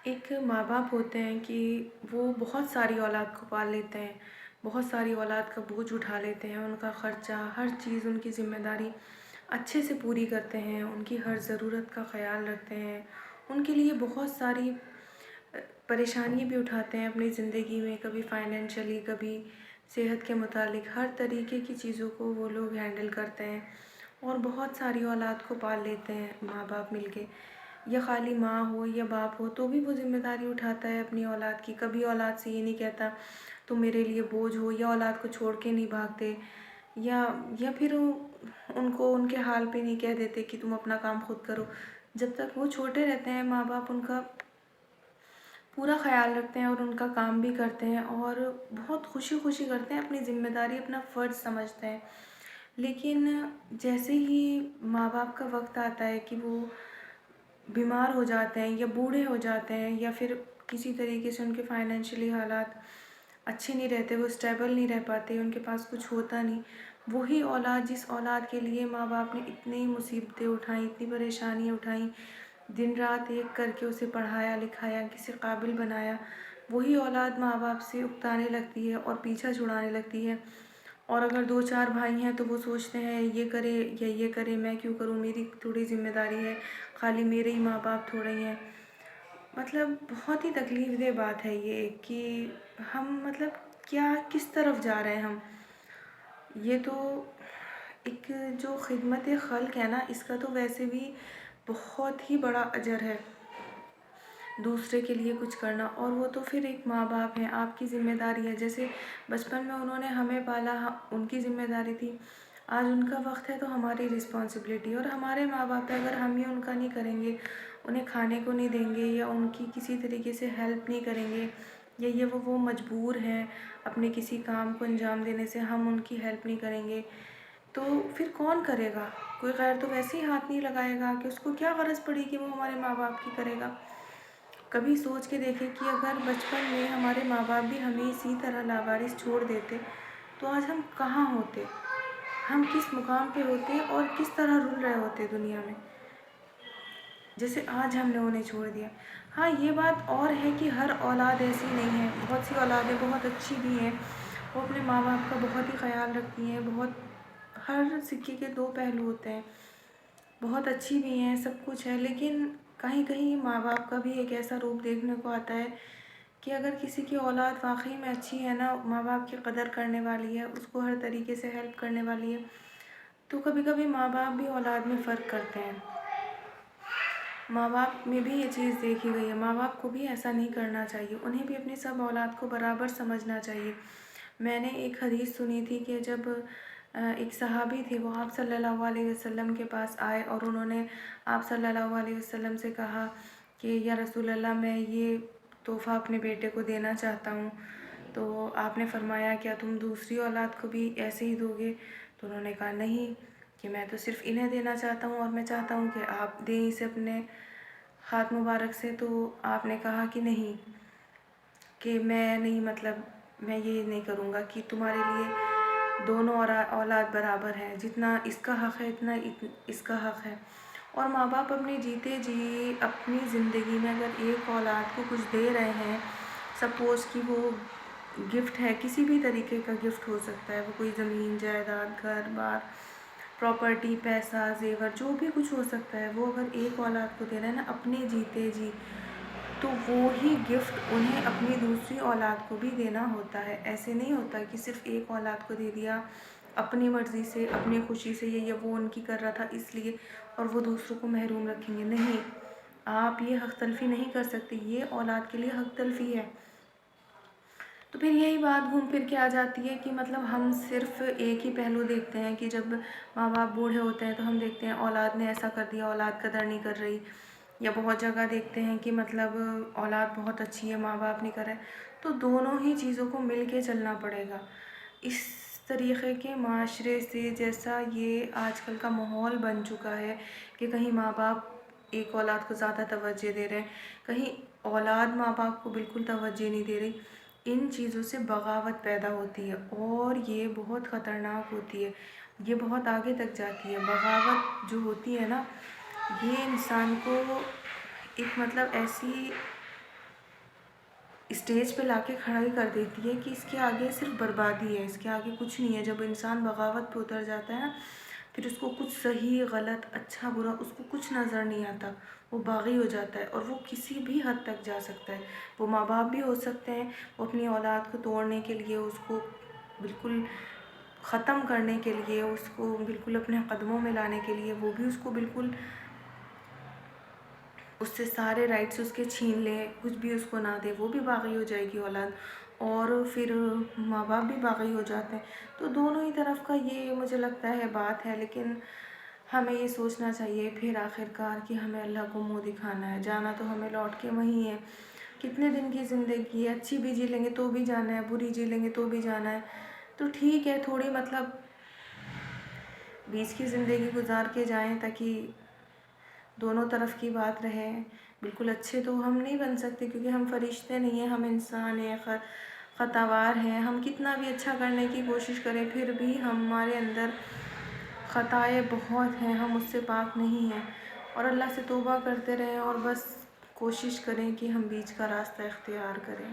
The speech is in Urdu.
ایک ماں باپ ہوتے ہیں کہ وہ بہت ساری اولاد کو پال لیتے ہیں، بہت ساری اولاد کا بوجھ اٹھا لیتے ہیں، ان کا خرچہ ہر چیز ان کی ذمہ داری اچھے سے پوری کرتے ہیں، ان کی ہر ضرورت کا خیال رکھتے ہیں، ان کے لیے بہت ساری پریشانی بھی اٹھاتے ہیں اپنی زندگی میں، کبھی فائنینشلی، کبھی صحت کے متعلق، ہر طریقے کی چیزوں کو وہ لوگ ہینڈل کرتے ہیں اور بہت ساری اولاد کو پال لیتے ہیں ماں باپ مل کے، یا خالی ماں ہو یا باپ ہو تو بھی وہ ذمہ داری اٹھاتا ہے اپنی اولاد کی، کبھی اولاد سے یہ نہیں کہتا تم میرے لیے بوجھ ہو، یا اولاد کو چھوڑ کے نہیں بھاگتے، یا پھر ان کو ان کے حال پہ نہیں کہہ دیتے کہ تم اپنا کام خود کرو۔ جب تک وہ چھوٹے رہتے ہیں ماں باپ ان کا پورا خیال رکھتے ہیں اور ان کا کام بھی کرتے ہیں اور بہت خوشی خوشی کرتے ہیں، اپنی ذمہ داری اپنا فرض سمجھتے ہیں۔ لیکن جیسے ہی ماں باپ کا وقت آتا ہے کہ وہ بیمار ہو جاتے ہیں یا بوڑھے ہو جاتے ہیں، یا پھر کسی طریقے سے ان کے فائنینشلی حالات اچھے نہیں رہتے، وہ اسٹیبل نہیں رہ پاتے، ان کے پاس کچھ ہوتا نہیں، وہی اولاد جس اولاد کے لیے ماں باپ نے اتنی مصیبتیں اٹھائیں، اتنی پریشانیاں اٹھائیں، دن رات ایک کر کے اسے پڑھایا لکھایا، کسی قابل بنایا، وہی اولاد ماں باپ سے اکتانے لگتی ہے اور پیچھا چھڑانے لگتی ہے۔ اور اگر دو چار بھائی ہیں تو وہ سوچتے ہیں یہ کرے یا یہ کرے، میں کیوں کروں، میری تھوڑی ذمہ داری ہے، خالی میرے ہی ماں باپ تھوڑے ہی ہیں۔ مطلب بہت ہی تکلیف دہ بات ہے یہ کہ ہم مطلب کیا کس طرف جا رہے ہیں ہم۔ یہ تو ایک جو خدمت خلق ہے نا، اس کا تو ویسے بھی بہت ہی بڑا اجر ہے، دوسرے کے لیے کچھ کرنا، اور وہ تو پھر ایک ماں باپ ہیں، آپ کی ذمہ داری ہے، جیسے بچپن میں انہوں نے ہمیں پالا، ان کی ذمہ داری تھی، آج ان کا وقت ہے تو ہماری رسپانسبلٹی، اور ہمارے ماں باپ ہے، اگر ہم ہی ان کا نہیں کریں گے، انہیں کھانے کو نہیں دیں گے یا ان کی کسی طریقے سے ہیلپ نہیں کریں گے، یا یہ وہ مجبور ہیں اپنے کسی کام کو انجام دینے سے، ہم ان کی ہیلپ نہیں کریں گے تو پھر کون کرے گا؟ کوئی غیر تو ویسے ہی ہاتھ نہیں لگائے گا، کہ اس کو کیا غرض پڑی کہ وہ ہمارے ماں باپ کی کرے گا۔ کبھی سوچ کے دیکھیں کہ اگر بچپن میں ہمارے ماں باپ بھی ہمیں اسی طرح لاوارث چھوڑ دیتے تو آج ہم کہاں ہوتے، ہم کس مقام پہ ہوتے اور کس طرح رل رہے ہوتے دنیا میں، جیسے آج ہم نے انہیں چھوڑ دیا۔ ہاں یہ بات اور ہے کہ ہر اولاد ایسی نہیں ہے، بہت سی اولادیں بہت اچھی بھی ہیں، وہ اپنے ماں باپ کا بہت ہی خیال رکھتی ہیں، بہت، ہر سکے کے دو پہلو ہوتے ہیں، بہت اچھی بھی ہیں، سب کچھ ہے، لیکن کہیں کہیں ماں باپ کا بھی ایک ایسا روپ دیکھنے کو آتا ہے کہ اگر کسی کی اولاد واقعی میں اچھی ہے نا، ماں باپ کی قدر کرنے والی ہے، اس کو ہر طریقے سے ہیلپ کرنے والی ہے، تو کبھی کبھی ماں باپ بھی اولاد میں فرق کرتے ہیں۔ ماں باپ میں بھی یہ چیز دیکھی گئی ہے، ماں باپ کو بھی ایسا نہیں کرنا چاہیے، انہیں بھی اپنی سب اولاد کو برابر سمجھنا چاہیے۔ میں نے ایک حدیث سنی تھی کہ جب ایک صحابی تھے، وہ آپ صلی اللہ علیہ وسلم کے پاس آئے اور انہوں نے آپ صلی اللہ علیہ وسلم سے کہا کہ یا رسول اللہ، میں یہ تحفہ اپنے بیٹے کو دینا چاہتا ہوں، تو آپ نے فرمایا کیا تم دوسری اولاد کو بھی ایسے ہی دو گے؟ تو انہوں نے کہا نہیں، کہ میں تو صرف انہیں دینا چاہتا ہوں اور میں چاہتا ہوں کہ آپ دیں اسے اپنے ہاتھ مبارک سے۔ تو آپ نے کہا کہ نہیں، کہ میں نہیں، مطلب میں یہ نہیں کروں گا کہ تمہارے لیے دونوں اولاد برابر ہیں، جتنا اس کا حق ہے اتنا اس کا حق ہے۔ اور ماں باپ اپنے جیتے جی اپنی زندگی میں اگر ایک اولاد کو کچھ دے رہے ہیں، سپوز کہ وہ گفٹ ہے، کسی بھی طریقے کا گفٹ ہو سکتا ہے، وہ کوئی زمین جائیداد، گھر بار، پراپرٹی، پیسہ، زیور، جو بھی کچھ ہو سکتا ہے، وہ اگر ایک اولاد کو دے رہے ہیں نا اپنے جیتے جی، تو وہی گفٹ انہیں اپنی دوسری اولاد کو بھی دینا ہوتا ہے۔ ایسے نہیں ہوتا کہ صرف ایک اولاد کو دے دیا اپنی مرضی سے، اپنی خوشی سے، یہ وہ ان کی کر رہا تھا اس لیے، اور وہ دوسروں کو محروم رکھیں گے، نہیں، آپ یہ حق تلفی نہیں کر سکتے، یہ اولاد کے لیے حق تلفی ہے۔ تو پھر یہی بات گھوم پھر کے آ جاتی ہے کہ مطلب ہم صرف ایک ہی پہلو دیکھتے ہیں کہ جب ماں باپ بوڑھے ہوتے ہیں تو ہم دیکھتے ہیں اولاد نے ایسا کر دیا، اولاد قدر نہیں کر رہی، یا بہت جگہ دیکھتے ہیں کہ مطلب اولاد بہت اچھی ہے، ماں باپ نہیں کر رہے، تو دونوں ہی چیزوں کو مل کے چلنا پڑے گا۔ اس طریقے کے معاشرے سے، جیسا یہ آج کل کا ماحول بن چکا ہے کہ کہیں ماں باپ ایک اولاد کو زیادہ توجہ دے رہے ہیں، کہیں اولاد ماں باپ کو بالکل توجہ نہیں دے رہی، ان چیزوں سے بغاوت پیدا ہوتی ہے اور یہ بہت خطرناک ہوتی ہے، یہ بہت آگے تک جاتی ہے۔ بغاوت جو ہوتی ہے نا، یہ انسان کو ایک مطلب ایسی اسٹیج پہ لا کے کھڑا ہی کر دیتی ہے کہ اس کے آگے صرف بربادی ہے، اس کے آگے کچھ نہیں ہے۔ جب انسان بغاوت پہ اتر جاتا ہے پھر اس کو کچھ صحیح غلط اچھا برا اس کو کچھ نظر نہیں آتا، وہ باغی ہو جاتا ہے اور وہ کسی بھی حد تک جا سکتا ہے۔ وہ ماں باپ بھی ہو سکتے ہیں، وہ اپنی اولاد کو توڑنے کے لیے، اس کو بالکل ختم کرنے کے لیے، اس کو بالکل اپنے قدموں میں لانے کے لیے، وہ بھی اس کو بالکل اس سے سارے رائٹس اس کے چھین لے، کچھ بھی اس کو نہ دے، وہ بھی باغی ہو جائے گی اولاد، اور پھر ماں باپ بھی باغی ہو جاتے ہیں۔ تو دونوں ہی طرف کا یہ مجھے لگتا ہے بات ہے، لیکن ہمیں یہ سوچنا چاہیے پھر آخرکار کہ ہمیں اللہ کو منہ دکھانا ہے، جانا تو ہمیں لوٹ کے وہیں ہے۔ کتنے دن کی زندگی ہے، اچھی بھی جی لیں گے تو بھی جانا ہے، بری جی لیں گے تو بھی جانا ہے۔ تو ٹھیک ہے، تھوڑی مطلب بیچ کی زندگی گزار کے جائیں تاکہ دونوں طرف کی بات رہے۔ بالکل اچھے تو ہم نہیں بن سکتے کیونکہ ہم فرشتے نہیں ہیں، ہم انسان ہیں، خطاوار ہیں۔ ہم کتنا بھی اچھا کرنے کی کوشش کریں پھر بھی ہمارے اندر خطائیں بہت ہیں، ہم اس سے پاک نہیں ہیں، اور اللہ سے توبہ کرتے رہیں اور بس کوشش کریں کہ ہم بیچ کا راستہ اختیار کریں۔